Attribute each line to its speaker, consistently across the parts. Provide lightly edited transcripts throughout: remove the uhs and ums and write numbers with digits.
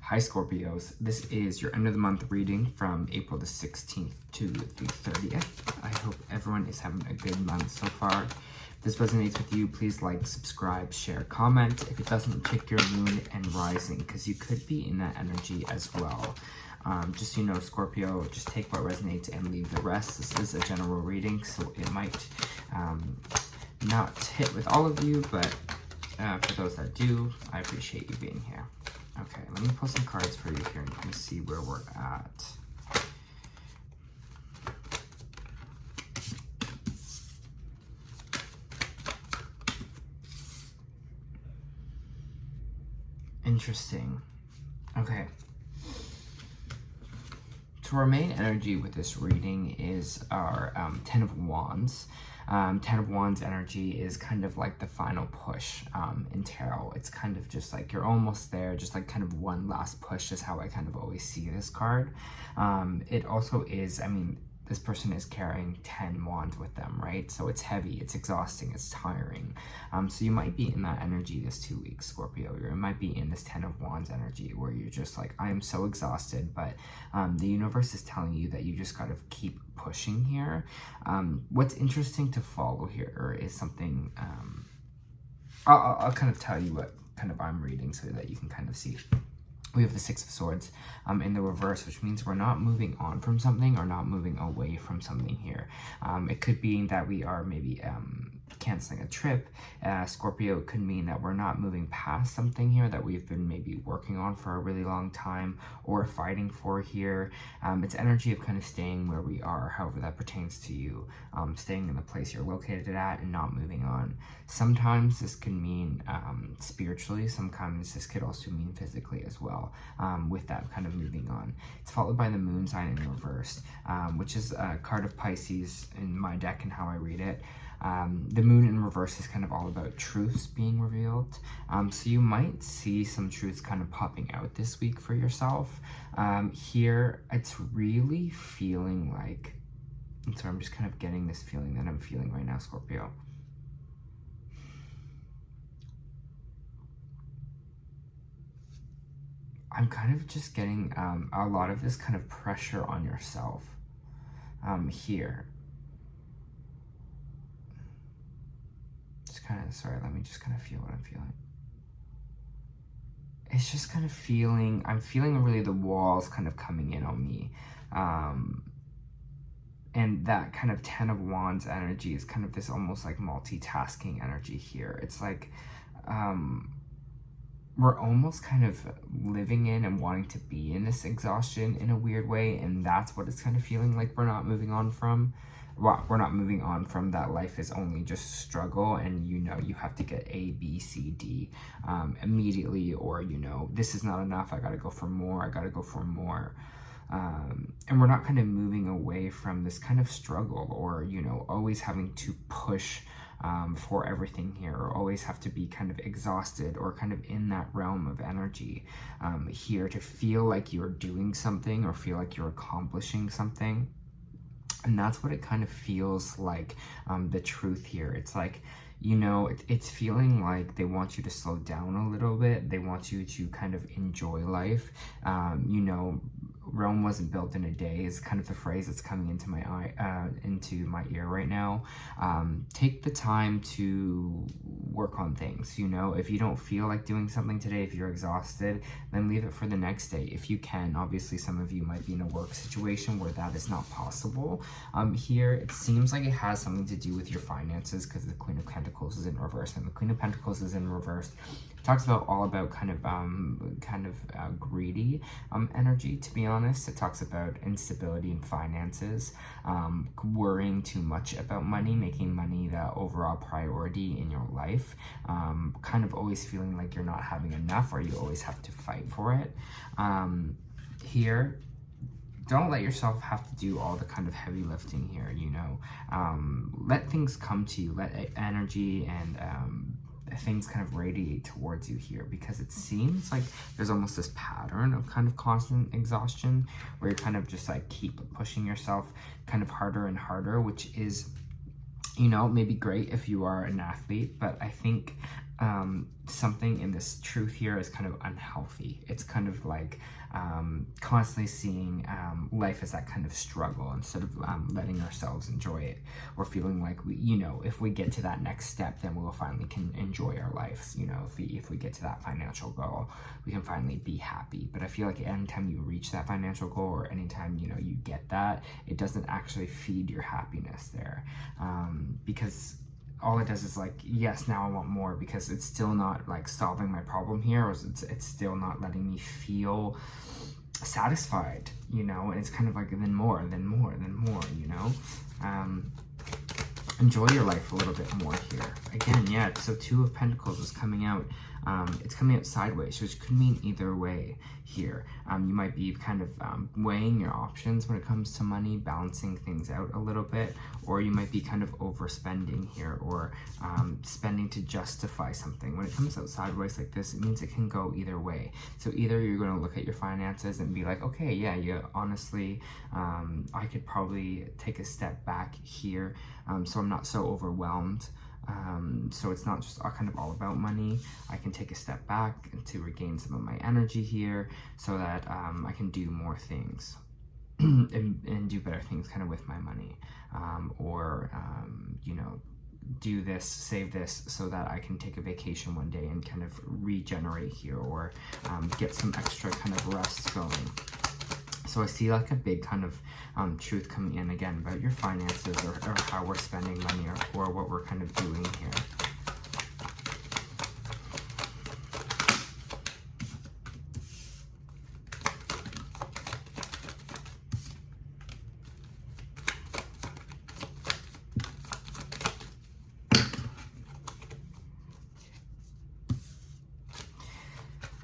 Speaker 1: Hi Scorpios, this is your end of the month reading from April the 16th to the 30th. I hope everyone is having a good month so far. If this resonates with you, please like, subscribe, share, comment. If it doesn't, check your moon and rising, because you could be in that energy as well. Just so you know, Scorpio, just take what resonates and leave the rest. This is a general reading, so it might not hit with all of you, but for those that do, I appreciate you being here. Okay, let me pull some cards for you here and you can see where we're at. Interesting. Okay. So our main energy with this reading is our Ten of Wands. Ten of Wands energy is kind of like the final push in tarot. It's kind of just like you're almost there, just like kind of one last push is how I kind of always see this card. It also is, I mean, this person is carrying 10 wands with them, right? So it's heavy, it's exhausting, it's tiring. So you might be in that energy this 2 weeks, Scorpio. You might be in this 10 of wands energy where you're just like, I am so exhausted, but the universe is telling you that you just gotta keep pushing here. What's interesting to follow here is something, I'll kind of tell you what kind of I'm reading so that you can kind of see. We have the Six of Swords in the reverse, which means we're not moving on from something or not moving away from something here. It could be that we are maybe canceling a trip. Scorpio, could mean that we're not moving past something here that we've been maybe working on for a really long time or fighting for here. It's energy of kind of staying where we are, however that pertains to you, staying in the place you're located at and not moving on. Sometimes this can mean spiritually, sometimes this could also mean physically as well, with that kind of moving on. It's followed by the moon sign in reverse, which is a card of Pisces in my deck and how I read it. The moon in reverse is kind of all about truths being revealed. So you might see some truths kind of popping out this week for yourself. Here, it's really feeling like, and so I'm just kind of getting this feeling that I'm feeling right now, Scorpio. I'm kind of just getting a lot of this kind of pressure on yourself here. Kind of, sorry, let me just kind of feel what I'm feeling. It's just kind of feeling, I'm feeling really the walls kind of coming in on me. And that kind of Ten of Wands energy is kind of this almost like multitasking energy here. It's like we're almost kind of living in and wanting to be in this exhaustion in a weird way. And that's what it's kind of feeling like we're not moving on from. Well, we're not moving on from that. Life is only just struggle, and you know you have to get A, B, C, D immediately, or you know this is not enough, I gotta go for more, I gotta go for more. And we're not kind of moving away from this kind of struggle, or you know always having to push for everything here, or always have to be kind of exhausted or kind of in that realm of energy here to feel like you're doing something or feel like you're accomplishing something. And that's what it kind of feels like, the truth here. It's like, you know, it's feeling like they want you to slow down a little bit. They want you to kind of enjoy life. You know, Rome wasn't built in a day is kind of the phrase that's coming into my ear right now. Take the time to work on things. You know, if you don't feel like doing something today, if you're exhausted, then leave it for the next day if you can. Obviously, some of you might be in a work situation where that is not possible. Here, it seems like it has something to do with your finances because the Queen of Pentacles is in reverse, and the Queen of Pentacles is in reverse. It talks about all about kind of greedy energy, to be honest. It talks about instability in finances, worrying too much about money, making money the overall priority in your life, kind of always feeling like you're not having enough or you always have to fight for it. Here, don't let yourself have to do all the kind of heavy lifting here, you know. Let things come to you, let energy and things kind of radiate towards you here, because it seems like there's almost this pattern of kind of constant exhaustion where you're kind of just like keep pushing yourself kind of harder and harder, which is, you know, maybe great if you are an athlete, but I think something in this truth here is kind of unhealthy. It's kind of like constantly seeing life as that kind of struggle instead of letting ourselves enjoy it, or feeling like we, you know, if we get to that next step, then we'll finally can enjoy our lives. You know, if we get to that financial goal, we can finally be happy. But I feel like anytime you reach that financial goal, or anytime, you know, you get that, it doesn't actually feed your happiness there, because all it does is like, yes, now I want more, because it's still not like solving my problem here, or it's still not letting me feel satisfied, you know. And it's kind of like, then more, you know. Enjoy your life a little bit more here. Again, yeah, so Two of Pentacles is coming out. It's coming out sideways, which could mean either way here. You might be kind of weighing your options when it comes to money, balancing things out a little bit, or you might be kind of overspending here, or spending to justify something. When it comes out sideways like this, it means it can go either way. So either you're going to look at your finances and be like, okay, yeah, honestly, I could probably take a step back here, so I'm not so overwhelmed. So it's not just kind of all about money. I can take a step back to regain some of my energy here, so that I can do more things and do better things kind of with my money, or you know, do this, save this, so that I can take a vacation one day and kind of regenerate here, or get some extra kind of rest going. So I see like a big kind of truth coming in again about your finances, or how we're spending money, or what we're kind of doing here.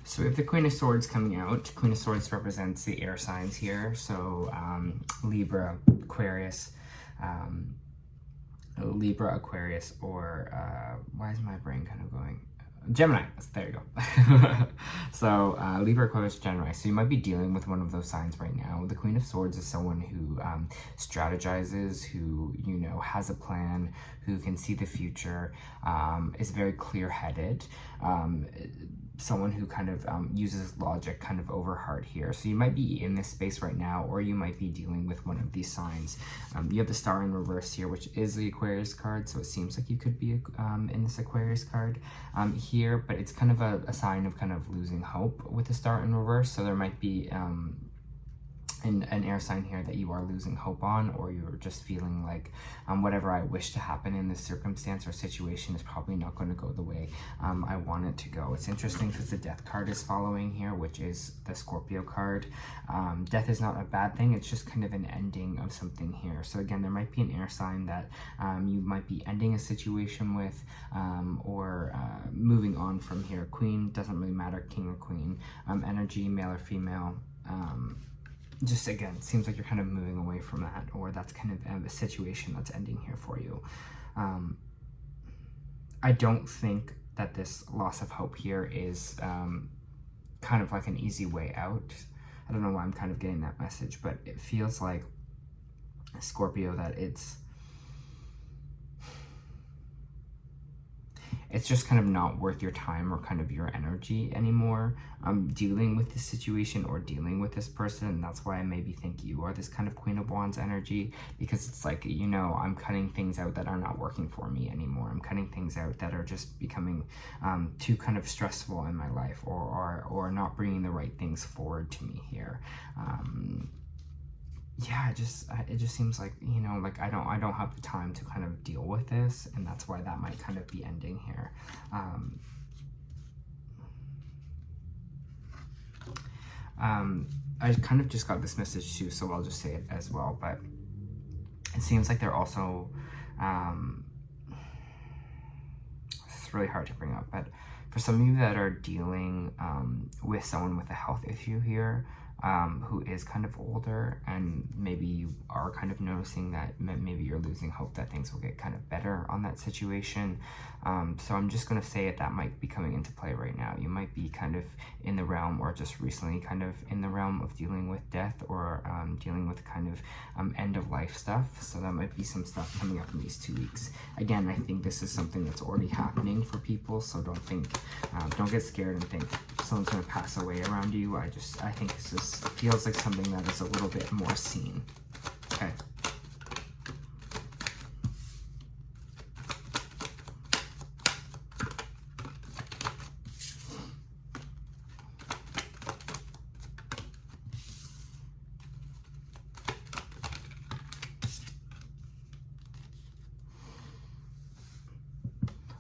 Speaker 1: So we have the Queen of Swords coming out. Queen of Swords represents the air signs here. So Libra, Aquarius, or why is my brain kind of going? Gemini. There you go. So Libra, Aquarius, Gemini. So you might be dealing with one of those signs right now. The Queen of Swords is someone who strategizes, who, you know, has a plan, who can see the future, is very clear-headed. Someone who kind of uses logic kind of over heart here. So you might be in this space right now, or you might be dealing with one of these signs. You have the Star in reverse here, which is the Aquarius card, so it seems like you could be in this Aquarius card here, but it's kind of a sign of kind of losing hope with the Star in reverse. So there might be an air sign here that you are losing hope on, or you're just feeling like whatever I wish to happen in this circumstance or situation is probably not going to go the way I want it to go. It's interesting because the Death card is following here, which is the Scorpio card. Death is not a bad thing, it's just kind of an ending of something here. So again, there might be an air sign that you might be ending a situation with, or moving on from here. Queen, doesn't really matter, king or queen. Energy, male or female. Just again, seems like you're kind of moving away from that, or that's kind of a situation that's ending here for you. I don't think that this loss of hope here is kind of like an easy way out. I don't know why I'm kind of getting that message, but it feels like, Scorpio, that it's just kind of not worth your time or kind of your energy anymore, dealing with this situation or dealing with this person. And that's why I maybe think you are this kind of Queen of Wands energy, because it's like, you know, I'm cutting things out that are not working for me anymore. I'm cutting things out that are just becoming too kind of stressful in my life, or not bringing the right things forward to me here. Yeah, it just seems like, you know, like I don't have the time to kind of deal with this, and that's why that might kind of be ending here. I kind of just got this message too, so I'll just say it as well, but it seems like they're also, it's really hard to bring up, but for some of you that are dealing with someone with a health issue here, who is kind of older, and maybe you are kind of noticing that maybe you're losing hope that things will get kind of better on that situation. So I'm just going to say that might be coming into play right now. You might be kind of in the realm, or just recently kind of in the realm of dealing with death, or dealing with kind of end of life stuff. So that might be some stuff coming up in these 2 weeks. Again, I think this is something that's already happening for people, so don't get scared and think someone's going to pass away around you. I think this feels like something that is a little bit more seen. Okay.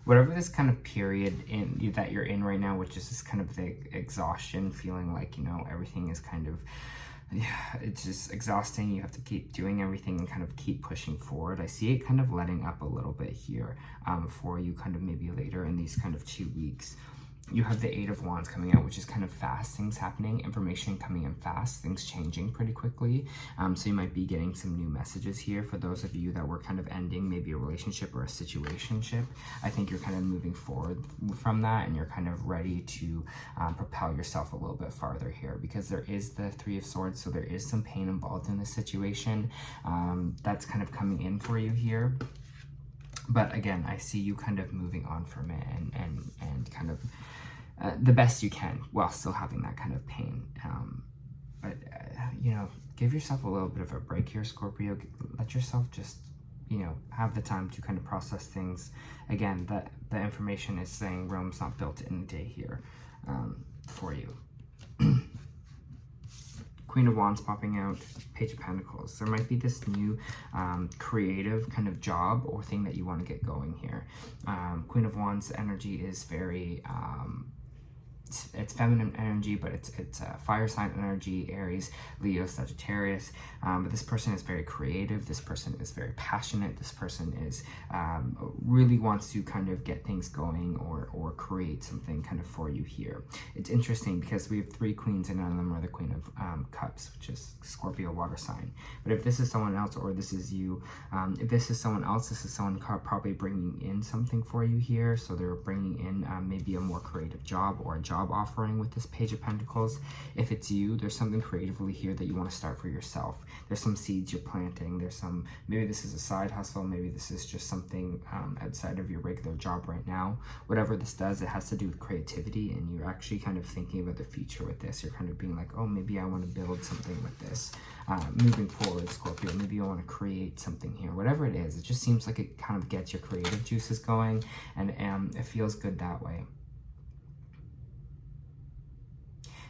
Speaker 1: Whatever this kind of period that you're in right now, which is this kind of the exhaustion, feeling like, you know, everything is kind of, yeah, it's just exhausting. You have to keep doing everything and kind of keep pushing forward. I see it kind of letting up a little bit here for you, kind of maybe later in these kind of 2 weeks. You have the 8 of Wands coming out, which is kind of fast things happening, information coming in fast, things changing pretty quickly. So you might be getting some new messages here for those of you that were kind of ending maybe a relationship or a situationship. I think you're kind of moving forward from that, and you're kind of ready to propel yourself a little bit farther here, because there is the 3 of Swords, so there is some pain involved in this situation. That's kind of coming in for you here. But again, I see you kind of moving on from it and kind of the best you can while still having that kind of pain. You know, give yourself a little bit of a break here, Scorpio. Let yourself just, you know, have the time to kind of process things. Again, the information is saying Rome's not built in a day here for you. Queen of Wands popping out, Page of Pentacles. There might be this new creative kind of job or thing that you want to get going here. Queen of Wands energy is very, it's feminine energy, but it's fire sign energy, Aries, Leo, Sagittarius. But this person is very creative. This person is very passionate. This person is really wants to kind of get things going or create something kind of for you here. It's interesting because we have 3 queens, and none of them are the Queen of Cups, which is Scorpio water sign. But if this is someone else, or this is you, if this is someone else, this is someone probably bringing in something for you here. So they're bringing in maybe a more creative job or a job offering with this Page of Pentacles. If it's you, there's something creatively here that you want to start for yourself. There's some seeds you're planting. There's some, maybe this is a side hustle. Maybe this is just something outside of your regular job right now. Whatever this does, it has to do with creativity, and you're actually kind of thinking about the future with this. You're kind of being like, oh, maybe I want to build something with this. Moving forward, Scorpio, maybe you want to create something here. Whatever it is, it just seems like it kind of gets your creative juices going, and it feels good that way.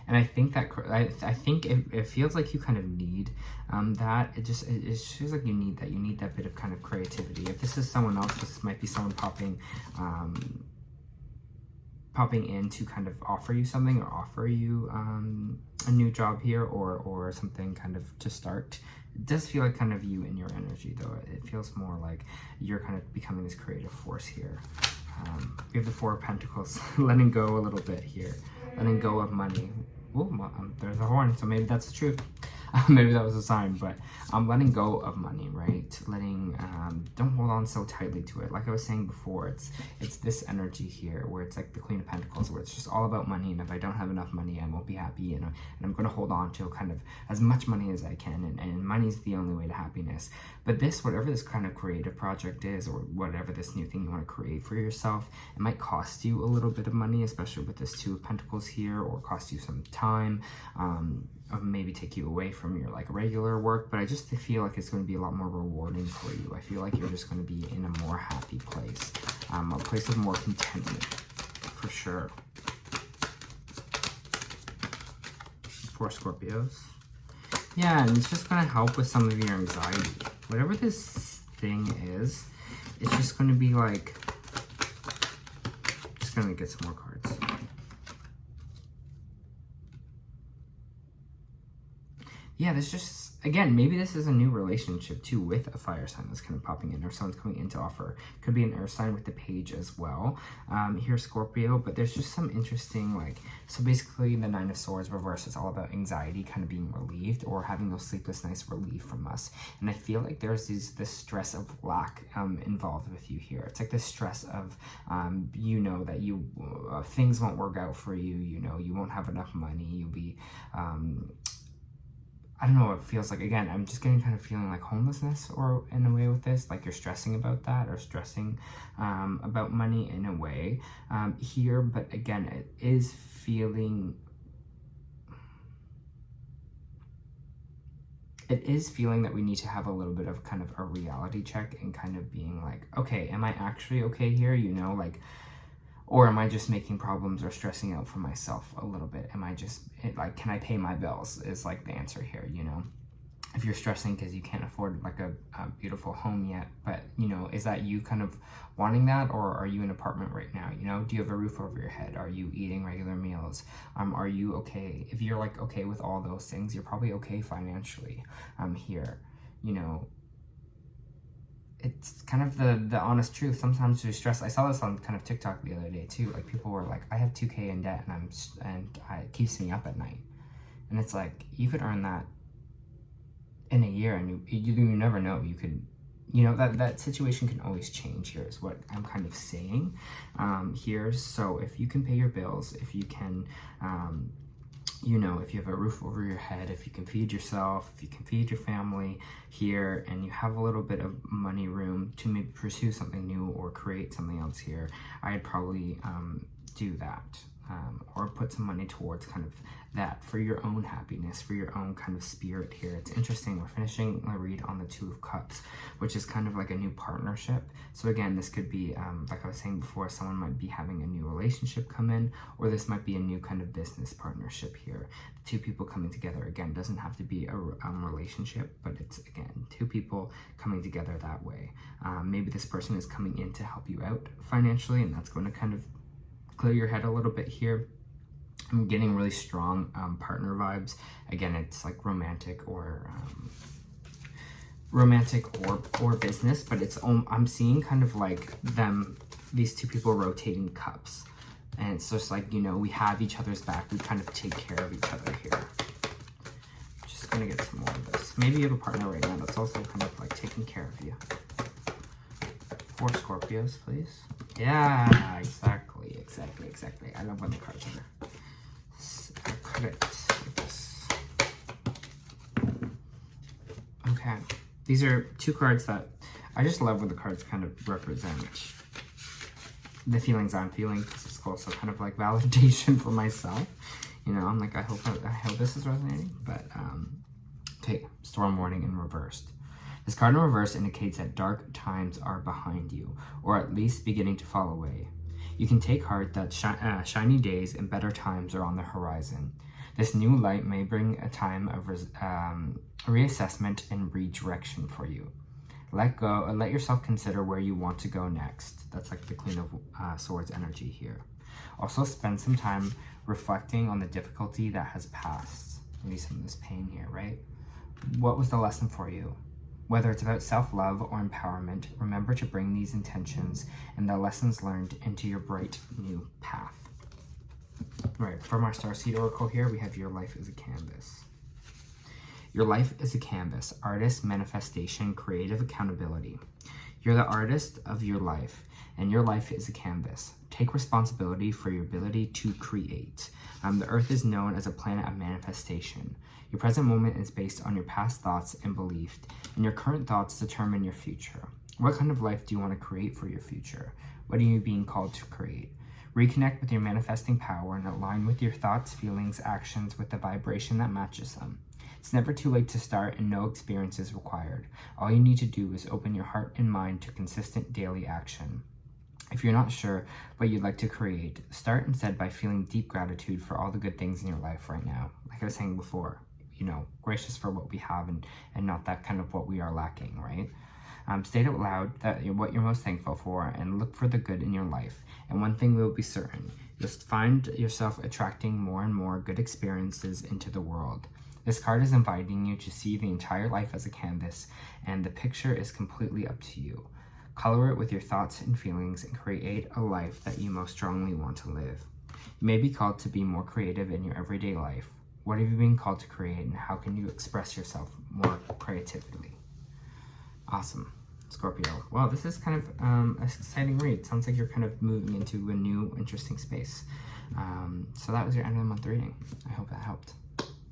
Speaker 1: And I think that I think it feels like you kind of need that. It feels like you need that. You need that bit of kind of creativity. If this is someone else, this might be someone popping in to kind of offer you something, or offer you a new job here, or something kind of to start. It does feel like kind of you in your energy, though. It feels more like you're kind of becoming this creative force here. We have the 4 of Pentacles, letting go a little bit here, letting go of money. Ooh, there's a horn, so maybe that's the truth. Maybe that was a sign, but I'm letting go of money, right? Don't hold on so tightly to it. Like I was saying before, it's this energy here where it's like the Queen of Pentacles, where it's just all about money, and if I don't have enough money, I won't be happy, and I'm going to hold on to kind of as much money as I can, and money's the only way to happiness. But this, whatever this kind of creative project is, or whatever this new thing you want to create for yourself, it might cost you a little bit of money, especially with this 2 of Pentacles here, or cost you some time, or maybe take you away from your like regular work. But I just feel like it's going to be a lot more rewarding for you. I feel like you're just going to be in a more happy place, a place of more contentment, for sure. For Scorpios. Yeah, and it's just going to help with some of your anxiety. Whatever this thing is, it's just going to be like, just going to get some more cards. Yeah, there's just again, maybe this is a new relationship too with a fire sign that's kind of popping in, or someone's coming in to offer. Could be an earth sign with the page as well. Here, Scorpio, but there's just some interesting, like, so basically the Nine of Swords reverse is all about anxiety kind of being relieved, or having those sleepless nights relieved from us. And I feel like there's this stress of lack involved with you here. It's like this stress of, you know, that you things won't work out for you, you know, you won't have enough money, you'll be, I don't know what it feels like. Again, I'm just getting kind of feeling like homelessness, or in a way with this, like you're stressing about that, or stressing about money in a way here. But again, it is feeling that we need to have a little bit of kind of a reality check, and kind of being like, okay, am I actually okay here? You know, like, or am I just making problems or stressing out for myself a little bit? Am I just, like, can I pay my bills is like the answer here, you know? If you're stressing because you can't afford like a beautiful home yet, but, you know, is that you kind of wanting that? Or are you in an apartment right now? You know, do you have a roof over your head? Are you eating regular meals? Are you okay? If you're like okay with all those things, you're probably okay financially here, you know. It's kind of the honest truth. Sometimes we stress. I saw this on kind of TikTok the other day too. Like, people were like, I have 2K in debt, and it keeps me up at night. And it's like, you could earn that in a year, and you never know. You could, you know, that situation can always change here, is what I'm kind of saying here. So if you can pay your bills, if you can, you know, if you have a roof over your head, if you can feed yourself, if you can feed your family here, and you have a little bit of money room to maybe pursue something new or create something else here, I'd probably do that. Or put some money towards kind of that for your own happiness, for your own kind of spirit here. It's interesting. We're finishing a read on the Two of Cups, which is kind of like a new partnership. So again, this could be, like I was saying before, someone might be having a new relationship come in, or this might be a new kind of business partnership here. The two people coming together, again, doesn't have to be a relationship, but it's, again, two people coming together that way. Maybe this person is coming in to help you out financially, and that's going to kind of clear your head a little bit here. I'm getting really strong partner vibes. Again, it's like romantic or business, but it's I'm seeing kind of like these two people rotating cups, and it's just like, you know, we have each other's back. We kind of take care of each other here. Just gonna get some more of this. Maybe you have a partner right now that's also kind of like taking care of you. 4 Scorpios, please. Yeah, exactly. I love when the cards are correct like this. Okay, these are 2 cards that I just love when the cards kind of represent the feelings I'm feeling, because it's also kind of like validation for myself. You know, I'm like, I hope this is resonating. But okay, Storm Warning in reversed. This card in reverse indicates that dark times are behind you, or at least beginning to fall away. You can take heart that shiny days and better times are on the horizon. This new light may bring a time of reassessment and redirection for you. Let go and let yourself consider where you want to go next. That's like the Queen of Swords energy here. Also, spend some time reflecting on the difficulty that has passed. Maybe some of this pain here, right? What was the lesson for you? Whether it's about self-love or empowerment, remember to bring these intentions and the lessons learned into your bright new path. Right, from our Starseed Oracle here, we have your life is a canvas. Your life is a canvas, artist, manifestation, creative accountability. You're the artist of your life, and your life is a canvas. Take responsibility for your ability to create. The earth is known as a planet of manifestation. Your present moment is based on your past thoughts and beliefs, and your current thoughts determine your future. What kind of life do you want to create for your future? What are you being called to create? Reconnect with your manifesting power and align with your thoughts, feelings, actions with the vibration that matches them. It's never too late to start, and no experience is required. All you need to do is open your heart and mind to consistent daily action. If you're not sure what you'd like to create, start instead by feeling deep gratitude for all the good things in your life right now. Like I was saying before, you know, gracious for what we have and not that kind of what we are lacking, right? State out loud what you're most thankful for and look for the good in your life. And one thing will be certain, you'll find yourself attracting more and more good experiences into the world. This card is inviting you to see the entire life as a canvas, and the picture is completely up to you. Color it with your thoughts and feelings and create a life that you most strongly want to live. You may be called to be more creative in your everyday life. What have you been called to create, and how can you express yourself more creatively? Awesome, Scorpio. Well, this is kind of an exciting read. Sounds like you're kind of moving into a new, interesting space. So that was your end of the month reading. I hope that helped.